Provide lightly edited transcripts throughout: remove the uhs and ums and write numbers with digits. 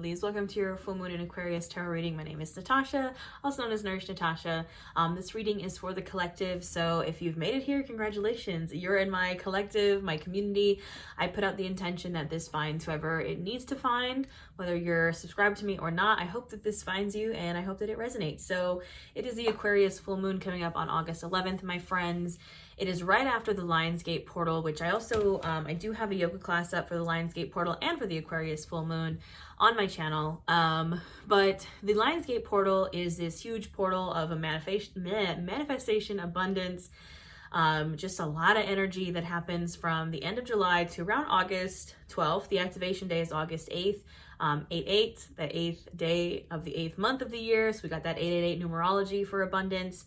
lovelies. Welcome to your full moon in Aquarius tarot reading. My name is Natasha, also known as Nourish Natasha. This reading is for the collective, so if you've made it here, congratulations. You're in my collective, my community. I put out the intention that this finds whoever it needs to find, whether you're subscribed to me or not. I hope that this finds you, and I hope that it resonates. So it is the Aquarius full moon coming up on August 11th, my friends. It is right after the Lionsgate portal, which I also, I do have a yoga class up for the Lionsgate portal and for the Aquarius full moon on my channel. But the Lionsgate portal is this huge portal of a manifestation, abundance, just a lot of energy that happens from the end of July to around August 12th. The activation day is August 8th. 8/8, the 8th day of the 8th month of the year. So we got that 888 numerology for abundance.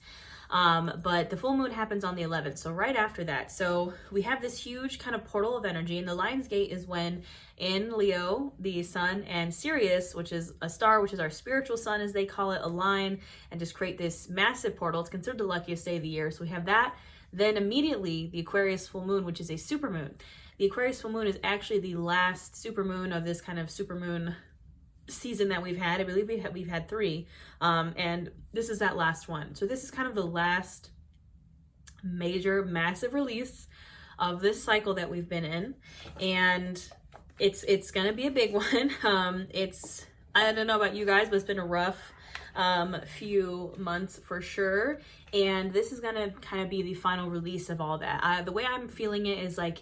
But the full moon happens on the 11th, so right after that. So we have this huge kind of portal of energy, and the Lionsgate is when in Leo, the sun and Sirius, which is a star, which is our spiritual sun as they call it, align and just create this massive portal. It's considered the luckiest day of the year. So we have that. Then immediately the Aquarius full moon, which is a supermoon. The Aquarius full moon is actually the last supermoon of this kind of supermoon season that we've had. I believe we've had 3, and this is that last one. So this is kind of the last major massive release of this cycle that we've been in, and it's gonna be a big one. I don't know about you guys, but it's been a rough few months for sure, and this is gonna kind of be the final release of all that. The way I'm feeling it is like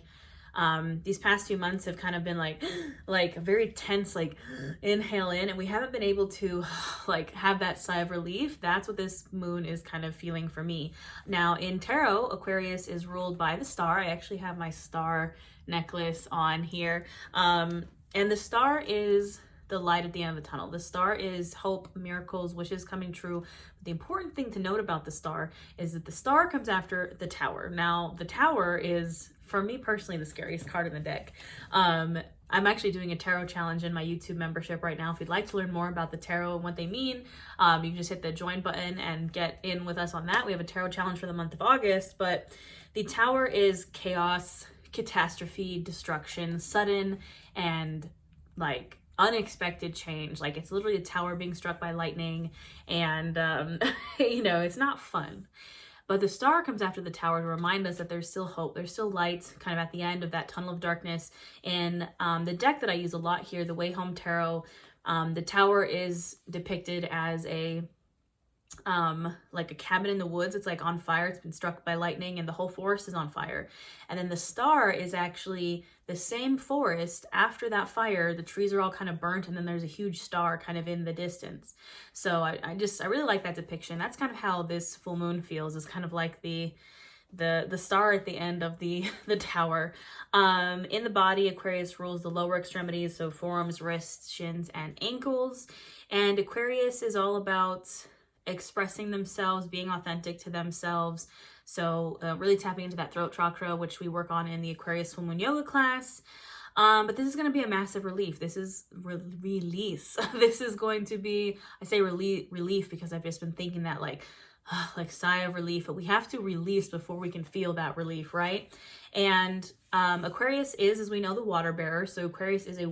these past few months have kind of been like very tense, like inhale in, and we haven't been able to like have that sigh of relief. That's what this moon is kind of feeling for me. Now in tarot, Aquarius is ruled by the star. I actually have my star necklace on here. And the star is the light at the end of the tunnel. The star is hope, miracles, wishes coming true. But the important thing to note about the star is that the star comes after the tower. Now, the tower is, for me personally, the scariest card in the deck. I'm actually doing a tarot challenge in my YouTube membership right now. If you'd like to learn more about the tarot and what they mean, you can just hit the join button and get in with us on that. We have a tarot challenge for the month of August, but the tower is chaos, catastrophe, destruction, sudden, and like unexpected change. Like it's literally a tower being struck by lightning, and you know, it's not fun. But the star comes after the tower to remind us that there's still hope, there's still light kind of at the end of that tunnel of darkness. And the deck that I use a lot here, the Way Home Tarot, the tower is depicted as a like a cabin in the woods. It's like on fire, it's been struck by lightning, and the whole forest is on fire. And then the star is actually the same forest. After that fire, the trees are all kind of burnt, and then there's a huge star kind of in the distance. So I really like that depiction. That's kind of how this full moon feels, is kind of like the star at the end of the tower. In the body, Aquarius rules the lower extremities, so forearms, wrists, shins, and ankles. And Aquarius is all about expressing themselves, being authentic to themselves. So really tapping into that throat chakra, which we work on in the Aquarius full moon yoga class. But this is going to be a massive relief. This is release. This is going to be, I say relief because I've just been thinking that like sigh of relief, but we have to release before we can feel that relief, right? And Aquarius is, as we know, the water bearer. So Aquarius is a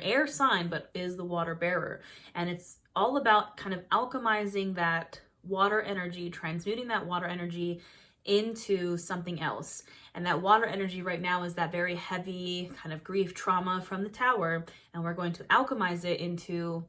air sign, but is the water bearer. And it's all about kind of alchemizing that water energy, transmuting that water energy into something else. And that water energy right now is that very heavy kind of grief, trauma from the tower. And we're going to alchemize it into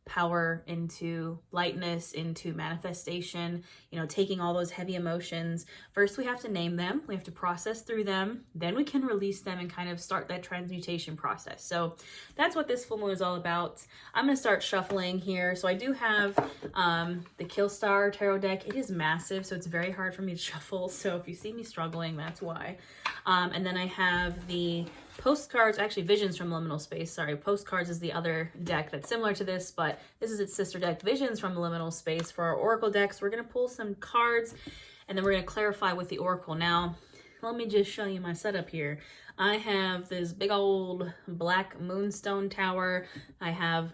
power, into lightness, into manifestation, you know, taking all those heavy emotions. First, we have to name them, we have to process through them, then we can release them and kind of start that transmutation process. So that's what this full moon is all about. I'm going to start shuffling here. So I do have the Killstar tarot deck. It is massive, so it's very hard for me to shuffle. So if you see me struggling, that's why. And then I have the Postcards, actually Visions from Liminal Space. Sorry, Postcards is the other deck that's similar to this, but this is its sister deck, Visions from Liminal Space. For our Oracle decks, we're going to pull some cards, and then we're going to clarify with the Oracle. Now, let me just show you my setup here. I have this big old black moonstone tower. I have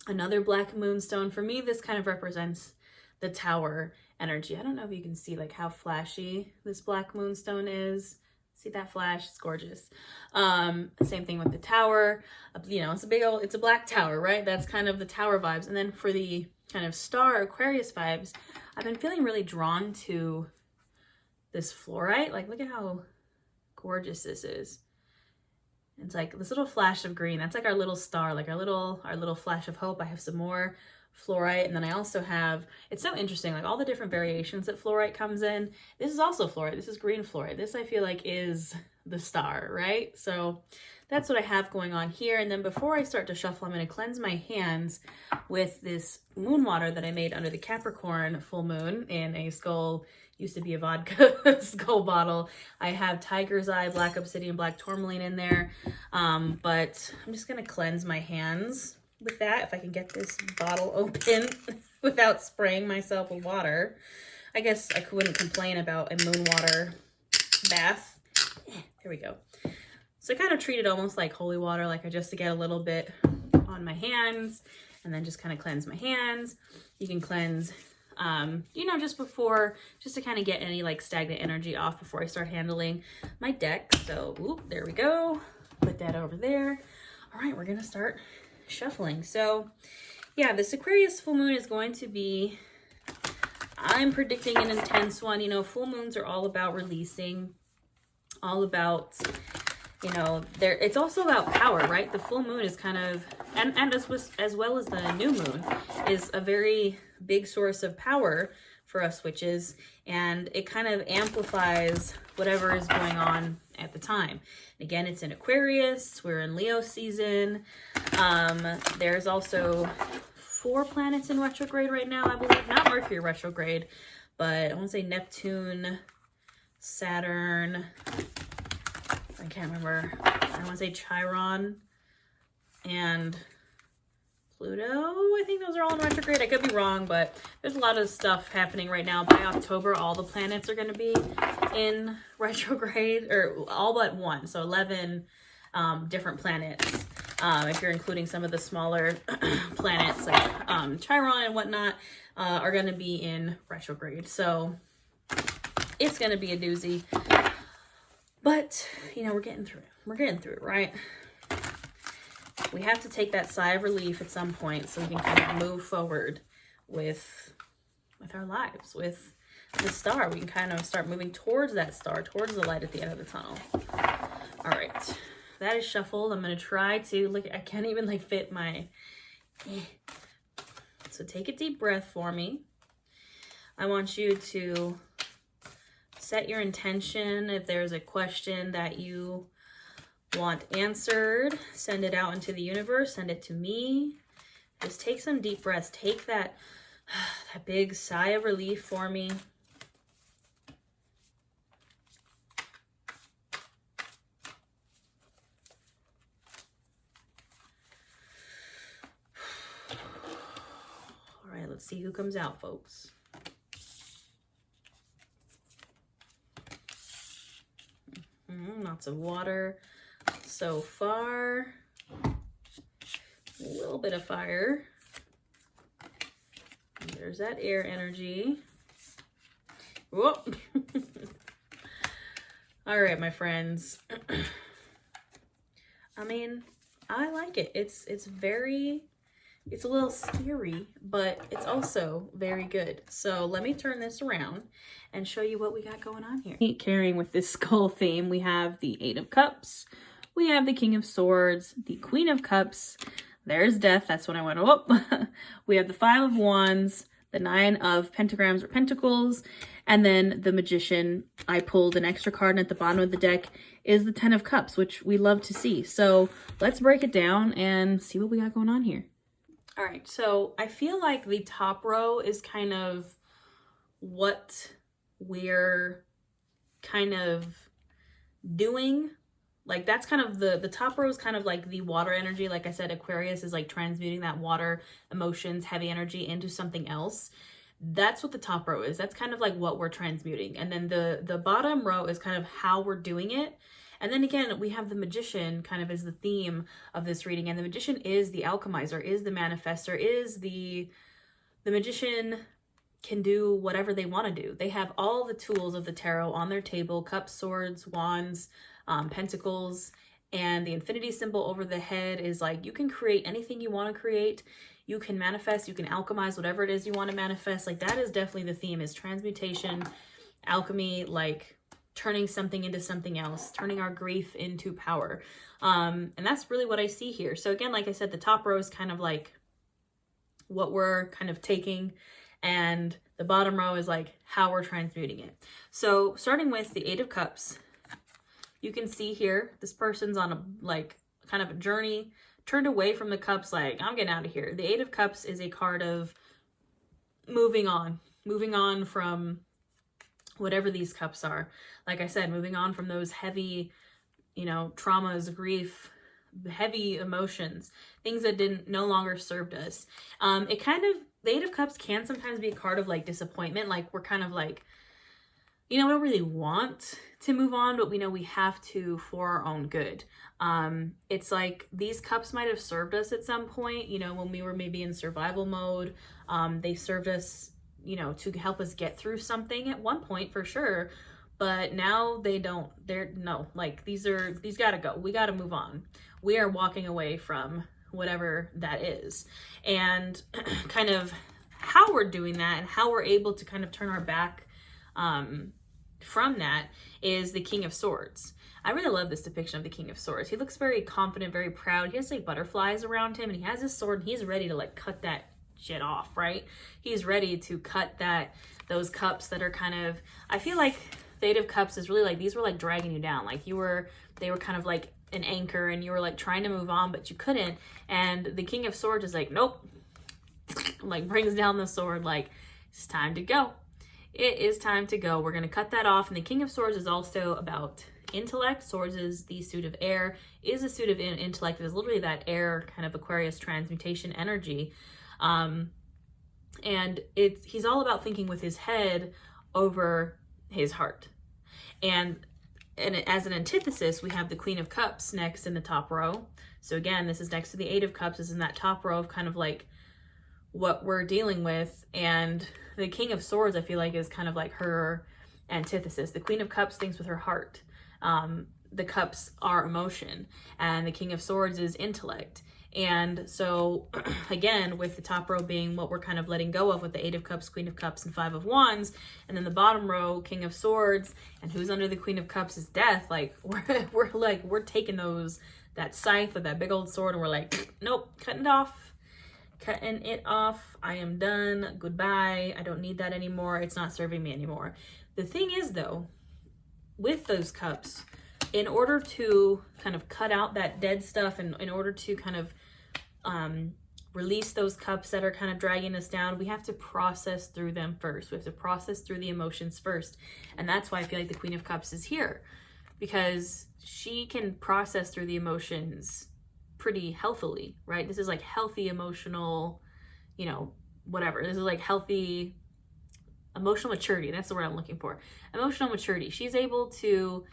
another black moonstone. For me, this kind of represents the tower energy. I don't know if you can see like how flashy this black moonstone is. See that flash? It's gorgeous. Same thing with the tower. You know, it's a black tower, right? That's kind of the tower vibes. And then for the kind of star Aquarius vibes, I've been feeling really drawn to this fluorite. Like, look at how gorgeous this is. It's like this little flash of green. That's like our little star, like our little flash of hope. I have some more fluorite, and then I also have, it's so interesting, like all the different variations that fluorite comes in. This is also fluorite. This is green fluorite. This I feel like is the star, right? So that's what I have going on here. And then before I start to shuffle, I'm going to cleanse my hands with this moon water that I made under the Capricorn full moon in a skull, used to be a vodka skull bottle. I have tiger's eye, black obsidian, black tourmaline in there. But I'm just going to cleanse my hands with that, if I can get this bottle open without spraying myself with water. I guess I wouldn't complain about a moon water bath. There we go. So I kind of treat it almost like holy water, like I just to get a little bit on my hands and then just kind of cleanse my hands. You can cleanse, you know, just to kind of get any like stagnant energy off before I start handling my deck. So, oop, there we go. Put that over there. All right, we're going to start shuffling. So yeah, this Aquarius full moon is going to be, I'm predicting an intense one. You know, full moons are all about releasing, all about, you know, it's also about power, right? The full moon is kind of, and as well as the new moon, is a very big source of power for us witches, and it kind of amplifies whatever is going on at the time. Again, it's in Aquarius, we're in Leo season. There's also 4 planets in retrograde right now, I believe. Not Mercury retrograde, but I want to say Neptune, Saturn, I can't remember. I want to say Chiron and Pluto. I think those are all in retrograde. I could be wrong, but there's a lot of stuff happening right now. By October, all the planets are going to be in retrograde, or all but one. So 11 different planets. If you're including some of the smaller planets like Chiron and whatnot, are going to be in retrograde. So it's going to be a doozy. But, you know, we're getting through it. We're getting through it, right? We have to take that sigh of relief at some point so we can kind of move forward with our lives, with the star. We can kind of start moving towards that star, towards the light at the end of the tunnel. All right, that is shuffled. I'm going to try to, look, I can't even like fit my, so take a deep breath for me. I want you to set your intention. If there's a question that you want answered, send it out into the universe, send it to me. Just take some deep breaths. Take that big sigh of relief for me. All right, let's see who comes out, folks. Lots of water so far. A little bit of fire. There's that air energy. Whoop. All right, my friends. I mean, I like it. It's a little scary, but it's also very good. So let me turn this around and show you what we got going on here. Carrying with this skull theme, we have the 8 of Cups, we have the King of Swords, the Queen of Cups, there's Death, that's what I went up. We have the 5 of Wands, the 9 of Pentagrams or Pentacles, and then the Magician. I pulled an extra card, and at the bottom of the deck is the 10 of Cups, which we love to see. So let's break it down and see what we got going on here. All right, so I feel like the top row is kind of what we're kind of doing. Like that's kind of the top row is kind of like the water energy. Like I said, Aquarius is like transmuting that water, emotions, heavy energy into something else. That's what the top row is. That's kind of like what we're transmuting. And then the bottom row is kind of how we're doing it. And then again, we have the Magician kind of as the theme of this reading. And the Magician is the alchemizer, is the manifester, is the Magician can do whatever they want to do. They have all the tools of the tarot on their table: cups, swords, wands, pentacles, and the infinity symbol over the head is like, you can create anything you want to create. You can manifest, you can alchemize whatever it is you want to manifest. Like, that is definitely the theme, is transmutation, alchemy, like turning something into something else, turning our grief into power. And that's really what I see here. So again, like I said, the top row is kind of like what we're kind of taking, and the bottom row is like how we're transmuting it. So starting with the Eight of Cups, you can see here, this person's on a like kind of a journey, turned away from the cups, like, I'm getting out of here. The Eight of Cups is a card of moving on from whatever these cups are. Like I said, moving on from those heavy, you know, traumas, grief, heavy emotions, things that no longer served us. It kind of, the Eight of Cups can sometimes be a card of like disappointment. Like, we're kind of like, you know, we don't really want to move on, but we know we have to for our own good. It's like these cups might have served us at some point, you know, when we were maybe in survival mode. They served us, you know, to help us get through something at one point for sure. But now they don't, like these gotta go. We gotta move on. We are walking away from whatever that is. And kind of how we're doing that and how we're able to kind of turn our back from that is the King of Swords. I really love this depiction of the King of Swords. He looks very confident, very proud. He has like butterflies around him, and he has his sword, and he's ready to like cut that shit off, right? He's ready to cut those cups that are kind of, I feel like the Eight of Cups is really like, these were like dragging you down. Like they were kind of like an anchor, and you were like trying to move on, but you couldn't. And the King of Swords is like, nope, like brings down the sword, like, it's time to go. It is time to go. We're going to cut that off. And the King of Swords is also about intellect. Swords is the suit of air, is a suit of intellect. It is literally that air kind of Aquarius transmutation energy. And he's all about thinking with his head over his heart. And as an antithesis, we have the Queen of Cups next in the top row. So again, this is next to the Eight of Cups. This is in that top row of kind of like what we're dealing with. And the King of Swords, I feel like, is kind of like her antithesis. The Queen of Cups thinks with her heart. The cups are emotion, and the King of Swords is intellect. And so again, with the top row being what we're kind of letting go of with the Eight of Cups, Queen of Cups, and Five of Wands, and then the bottom row, King of Swords, and who's under the Queen of Cups is Death. Like we're taking that scythe or that big old sword, and we're like, nope, cutting it off. I am done. Goodbye. I don't need that anymore. It's not serving me anymore. The thing is, though, with those cups, in order to kind of cut out that dead stuff, and in order to kind of release those cups that are kind of dragging us down, we have to process through them first. We have to process through the emotions first. And that's why I feel like the Queen of Cups is here, because she can process through the emotions pretty healthily, right? This is like healthy emotional, you know, whatever. This is like healthy emotional maturity. That's the word I'm looking for. Emotional maturity. She's able to,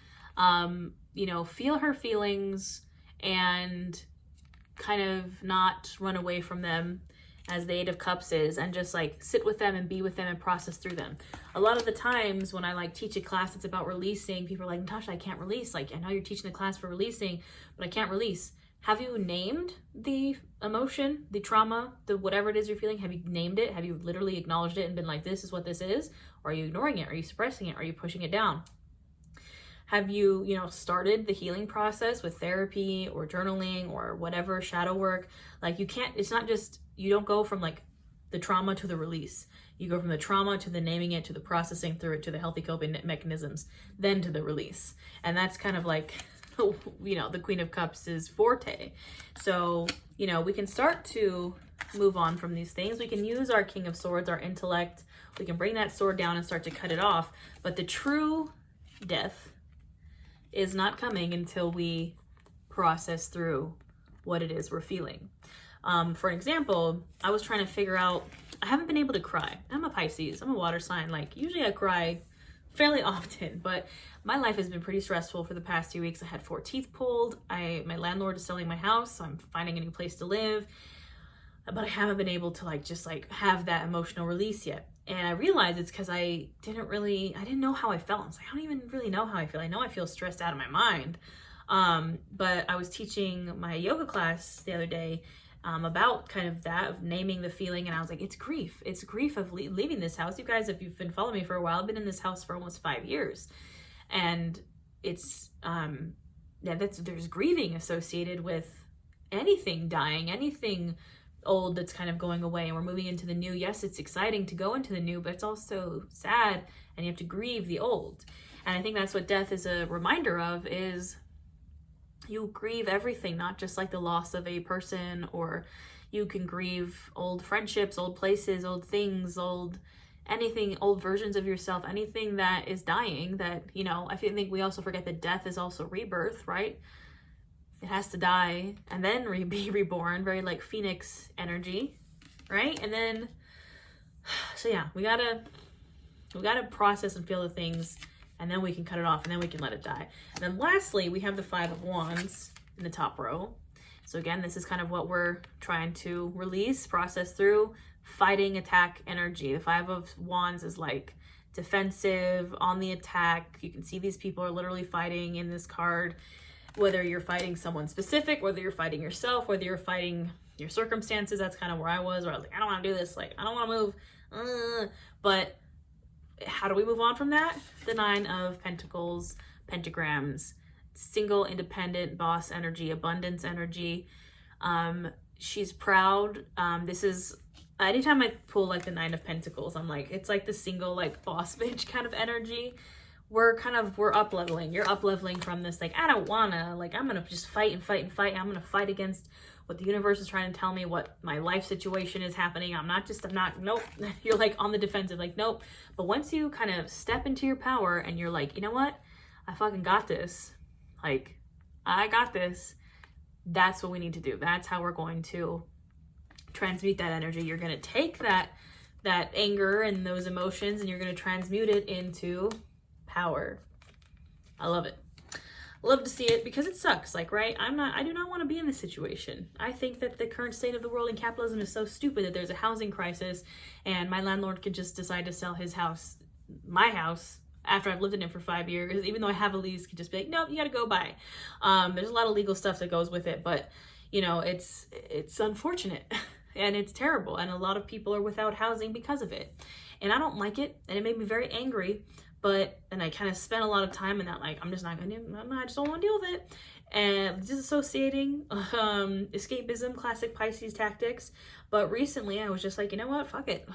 you know, feel her feelings and kind of not run away from them, as the Eight of Cups is, and just like sit with them and be with them and process through them. A lot of the times when I like teach a class that's about releasing, people are like, Natasha, I can't release. Like, I know you're teaching the class for releasing, but I can't release. Have you named the emotion, the trauma, the whatever it is you're feeling? Have you named it? Have you literally acknowledged it and been like, this is what this is? Or are you ignoring it? Are you suppressing it? Are you pushing it down? Have you, you know, started the healing process with therapy or journaling or whatever, shadow work? Like, you can't, it's not just, you don't go from like the trauma to the release. You go from the trauma to the naming it, to the processing through it, to the healthy coping mechanisms, then to the release. And that's kind of like, you know, the Queen of Cups is forte. So, you know, we can start to move on from these things. We can use our King of Swords, our intellect. We can bring that sword down and start to cut it off. But the true death is not coming until we process through what it is we're feeling. For an example, I was trying to figure out, I haven't been able to cry. I'm a Pisces, I'm a water sign. Like, usually I cry fairly often, but my life has been pretty stressful for the past 2 weeks. I had 4 teeth pulled. My landlord is selling my house, so I'm finding a new place to live, but I haven't been able to like just like have that emotional release yet. And I realized it's because I didn't know how I felt. I was like, I don't even really know how I feel. I know I feel stressed out of my mind. But I was teaching my yoga class the other day about kind of that, of naming the feeling. And I was like, it's grief. It's grief of leaving this house. You guys, if you've been following me for a while, I've been in this house for almost 5 years. And it's, there's grieving associated with anything dying, anything old that's kind of going away, and we're moving into the new. Yes, it's exciting to go into the new, but it's also sad, and you have to grieve the old. And I think that's what death is a reminder of, is you grieve everything, not just like the loss of a person, or you can grieve old friendships, old places, old things, old anything, old versions of yourself, anything that is dying. That, you know, I think we also forget that death is also rebirth, right? It has to die and then be reborn, very like phoenix energy, right? And then, so yeah, we gotta process and feel the things, and then we can cut it off, and then we can let it die. And then lastly, we have the 5 of Wands in the top row. So again, this is kind of what we're trying to release, process through, fighting, attack energy. The 5 of Wands is like defensive, on the attack. You can see these people are literally fighting in this card. Whether you're fighting someone specific, whether you're fighting yourself, whether you're fighting your circumstances. That's kind of where I was like, I don't want to do this. Like, I don't want to move. But how do we move on from that? The 9 of Pentacles, pentagrams, single, independent, boss energy, abundance energy. She's proud. This is, anytime I pull like the 9 of Pentacles, I'm like, it's like the single, like boss bitch kind of energy. We're up leveling. You're up leveling from this, like, I don't wanna, like, I'm gonna just fight and fight and fight. I'm gonna fight against what the universe is trying to tell me, what my life situation is happening. I'm not, nope. You're like on the defensive, like, nope. But once you kind of step into your power and you're like, you know what? I fucking got this. Like, I got this. That's what we need to do. That's how we're going to transmute that energy. You're gonna take that anger and those emotions, and you're gonna transmute it into power. I love it. Love to see it, because it sucks. Like, right? I do not want to be in this situation. I think that the current state of the world and capitalism is so stupid that there's a housing crisis and my landlord could just decide to sell his house, my house, after I've lived in it for 5 years, even though I have a lease, could just be like, nope, you gotta go buy. There's a lot of legal stuff that goes with it, but you know, it's unfortunate and it's terrible. And a lot of people are without housing because of it. And I don't like it. And it made me very angry. And I kind of spent a lot of time in that, like, I just don't want to deal with it. And disassociating, escapism, classic Pisces tactics. But recently I was just like, you know what? Fuck it.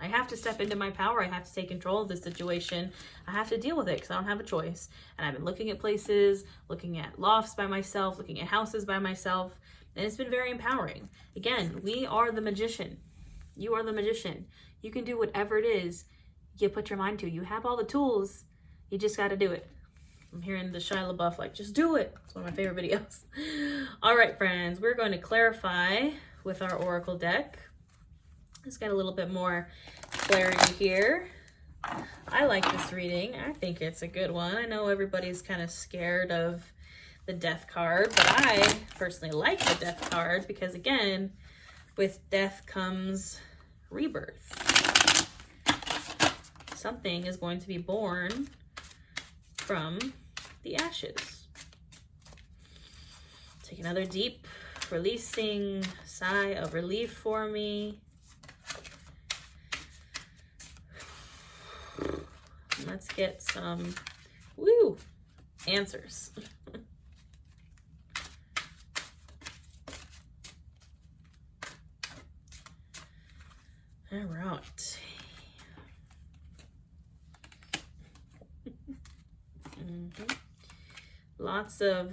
I have to step into my power. I have to take control of this situation. I have to deal with it because I don't have a choice. And I've been looking at places, looking at lofts by myself, looking at houses by myself. And it's been very empowering. Again, we are the magician. You are the magician. You can do whatever it is you put your mind to. You have all the tools. You just got to do it. I'm hearing the Shia LaBeouf, like, just do it. It's one of my favorite videos. All right, friends, we're going to clarify with our Oracle deck. Let's get a little bit more clarity here. I like this reading. I think it's a good one. I know everybody's kind of scared of the Death card, but I personally like the Death card because, again, with death comes rebirth. Something is going to be born from the ashes. Take another deep, releasing sigh of relief for me. Let's get some, answers. All right. Lots of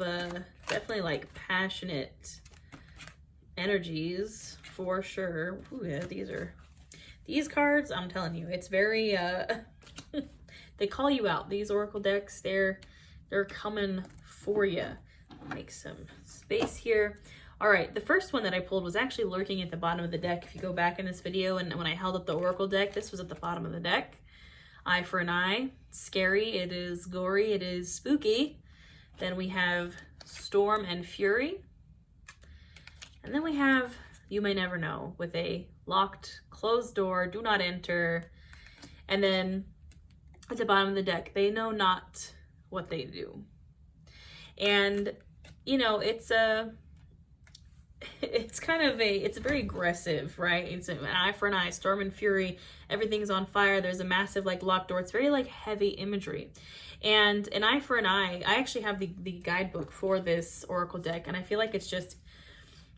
definitely like passionate energies for sure. Ooh, yeah, these cards, I'm telling you, it's very they call you out. These Oracle decks, they're coming for you. Make some space here. All right, the first one that I pulled was actually lurking at the bottom of the deck. If you go back in this video, and when I held up the Oracle deck, this was at the bottom of the deck. Eye for an eye. Scary, it is gory, it is spooky. Then we have Storm and Fury. And then we have You May Never Know with a locked, closed door, do not enter, And then at the bottom of the deck, they know not what they do. And, you know, it's very aggressive, right? It's an eye for an eye, storm and fury, everything's on fire, there's a massive like locked door. It's very like heavy imagery. And an eye for an eye, I actually have the guidebook for this oracle deck, and I feel like it's just,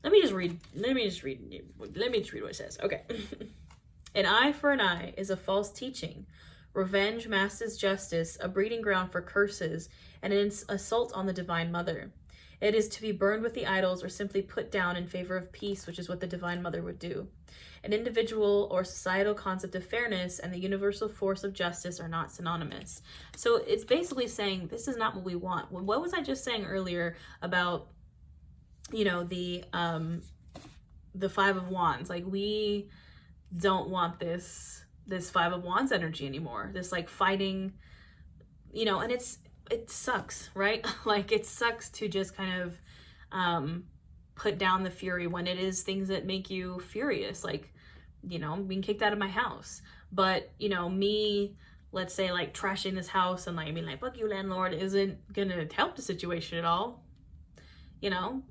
let me just read what it says. Okay. An eye for an eye is a false teaching. Revenge masks justice, a breeding ground for curses, and an assault on the Divine Mother. It is to be burned with the idols or simply put down in favor of peace, which is what the Divine Mother would do. An individual or societal concept of fairness and the universal force of justice are not synonymous. So it's basically saying this is not what we want. What was I just saying earlier about, you know, the Five of Wands? Like, we don't want this Five of Wands energy anymore. This like fighting, you know, and it sucks, right? Like, it sucks to just kind of put down the fury when it is things that make you furious, like, you know, being kicked out of my house. But, you know, me, let's say, like, trashing this house and like being like, fuck you, landlord, isn't gonna help the situation at all. You know,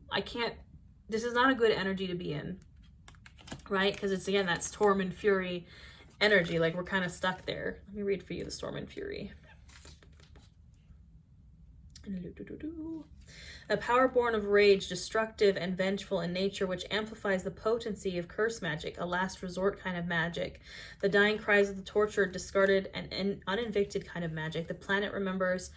this is not a good energy to be in, right? Because it's, again, that storm and fury energy. Like, we're kind of stuck there. Let me read for you the storm and fury. A power born of rage, destructive and vengeful in nature, which amplifies the potency of curse magic, a last resort kind of magic. The dying cries of the tortured, discarded, and uninvicted kind of magic. The planet remembers,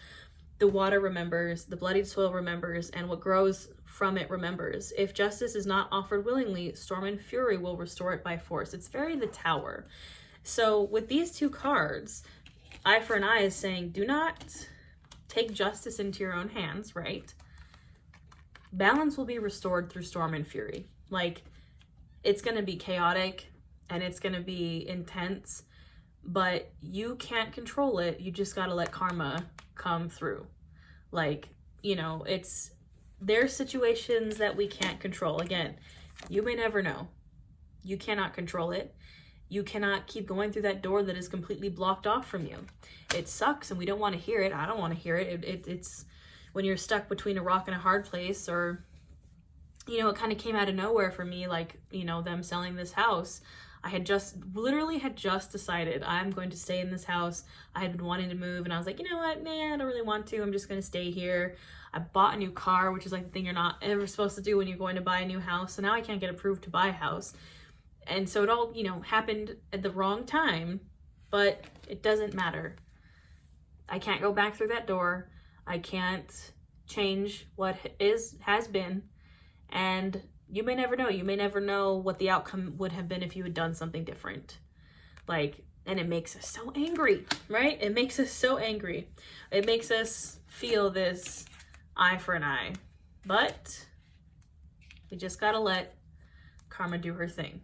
the water remembers, the bloodied soil remembers, and what grows from it remembers. If justice is not offered willingly, storm and fury will restore it by force. It's very the Tower. So with these two cards, eye for an eye is saying, do not take justice into your own hands, right? Balance will be restored through storm and fury. Like, it's going to be chaotic and it's going to be intense, but you can't control it. You just got to let karma come through. Like, you know, there's situations that we can't control. Again, you may never know. You cannot control it. You cannot keep going through that door that is completely blocked off from you. It sucks and we don't want to hear it. I don't want to hear it. It's when you're stuck between a rock and a hard place, or, you know, it kind of came out of nowhere for me, like, you know, them selling this house. I had literally just decided I'm going to stay in this house. I had been wanting to move and I was like, you know what, man, I don't really want to. I'm just going to stay here. I bought a new car, which is like the thing you're not ever supposed to do when you're going to buy a new house. So now I can't get approved to buy a house. And so it all, you know, happened at the wrong time, but it doesn't matter. I can't go back through that door. I can't change what has been. And you may never know. You may never know what the outcome would have been if you had done something different. Like, and it makes us so angry, right? It makes us so angry. It makes us feel this eye for an eye. But we just gotta let karma do her thing.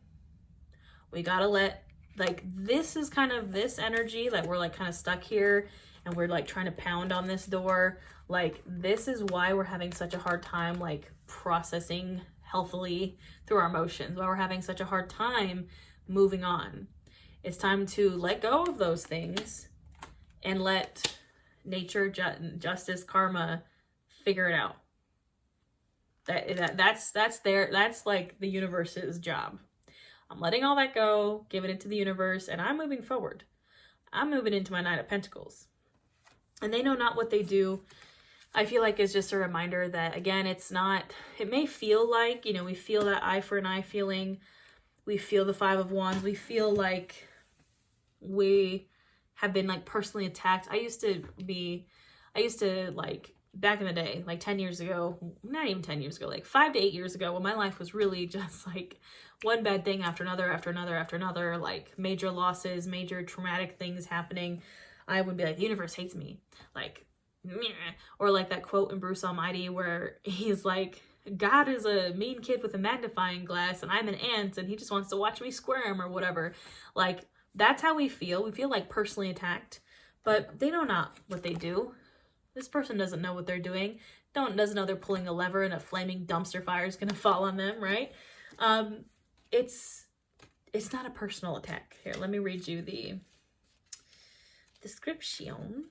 We gotta let, like, this is kind of this energy, like, we're like kind of stuck here and we're like trying to pound on this door. Like, this is why we're having such a hard time, like, processing healthily through our emotions, why we're having such a hard time moving on. It's time to let go of those things and let nature, justice, karma figure it out. That's like the universe's job. I'm letting all that go, giving it to the universe, and I'm moving forward. I'm moving into my Knight of Pentacles. And they know not what they do. I feel like it's just a reminder that, again, it may feel like, you know, we feel that eye for an eye feeling. We feel the Five of Wands. We feel like we have been, like, personally attacked. I used to, like, back in the day, like 10 years ago, not even 10 years ago, like 5 to 8 years ago, when my life was really just like one bad thing after another, like major losses, major traumatic things happening, I would be like, the universe hates me. Like, meh. Or like that quote in Bruce Almighty where he's like, God is a mean kid with a magnifying glass and I'm an ant and he just wants to watch me squirm or whatever. Like, that's how we feel. We feel like personally attacked, but they know not what they do. This person doesn't know what they're doing. Doesn't know they're pulling a lever and a flaming dumpster fire is going to fall on them, right? It's not a personal attack. Here, let me read you the description.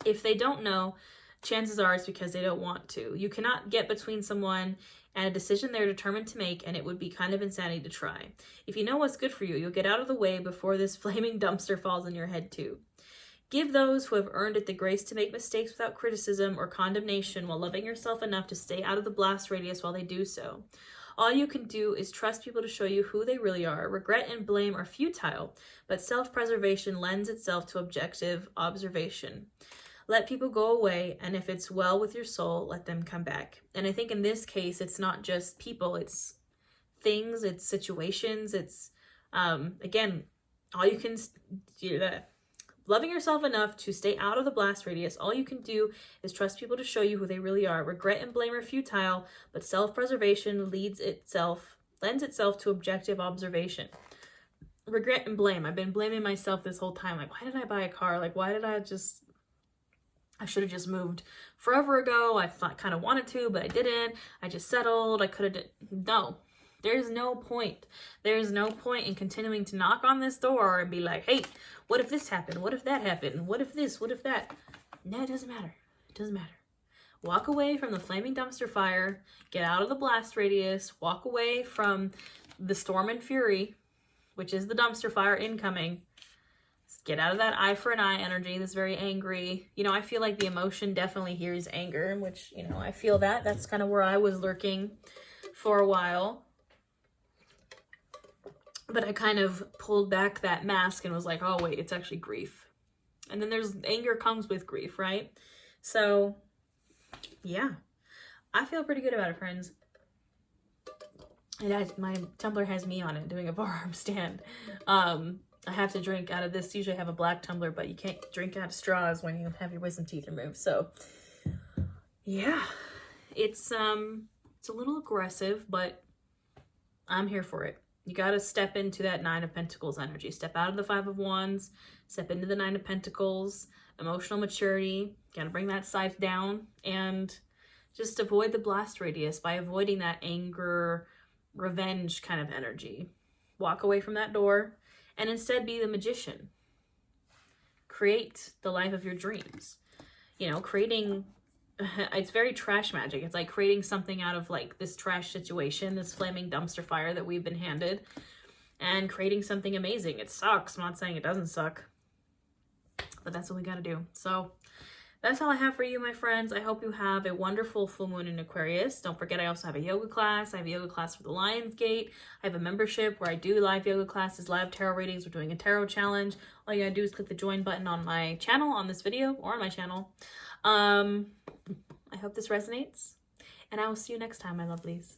If they don't know, chances are it's because they don't want to. You cannot get between someone and a decision they're determined to make, and it would be kind of insanity to try. If you know what's good for you, you'll get out of the way before this flaming dumpster falls on your head too. Give those who have earned it the grace to make mistakes without criticism or condemnation, while loving yourself enough to stay out of the blast radius while they do so. All you can do is trust people to show you who they really are. Regret and blame are futile, but self-preservation lends itself to objective observation. Let people go away, and if it's well with your soul, let them come back. And I think in this case, it's not just people, it's things, it's situations, it's, again, all you can do that. Loving yourself enough to stay out of the blast radius, all you can do is trust people to show you who they really are. Regret and blame are futile, but self-preservation lends itself to objective observation. Regret and blame. I've been blaming myself this whole time. Like, why did I buy a car? Like, why did I should have just moved forever ago. I kind of wanted to, but I didn't. I just settled. I could have no. There's no point. There's no point in continuing to knock on this door and be like, hey, what if this happened? What if that happened? What if this? What if that? No, it doesn't matter. It doesn't matter. Walk away from the flaming dumpster fire. Get out of the blast radius. Walk away from the storm and fury, which is the dumpster fire incoming. Get out of that eye for an eye energy that's very angry. You know, I feel like the emotion definitely here is anger, which, you know, I feel that. That's kind of where I was lurking for a while. But I kind of pulled back that mask and was like, oh, wait, it's actually grief. And then there's anger comes with grief, right? So, yeah. I feel pretty good about it, friends. My tumbler has me on it doing a forearm stand. I have to drink out of this. Usually I have a black tumbler, but you can't drink out of straws when you have your wisdom teeth removed. So, yeah. It's a little aggressive, but I'm here for it. You got to step into that Nine of Pentacles energy. Step out of the Five of Wands. Step into the Nine of Pentacles. Emotional maturity. Got to bring that scythe down. And just avoid the blast radius by avoiding that anger, revenge kind of energy. Walk away from that door. And instead be the magician. Create the life of your dreams. You know, creating... It's very trash magic. It's like creating something out of like this trash situation, this flaming dumpster fire that we've been handed, and creating something amazing. It sucks. I'm not saying it doesn't suck, but that's what we got to do. So that's all I have for you, my friends. I hope you have a wonderful full moon in Aquarius. Don't forget, I also have a yoga class. I have a yoga class for the Lion's Gate. I have a membership where I do live yoga classes, live tarot readings. We're doing a tarot challenge. All you gotta do is click the join button on my channel, on this video, or on my channel. I hope this resonates, and I will see you next time, my lovelies.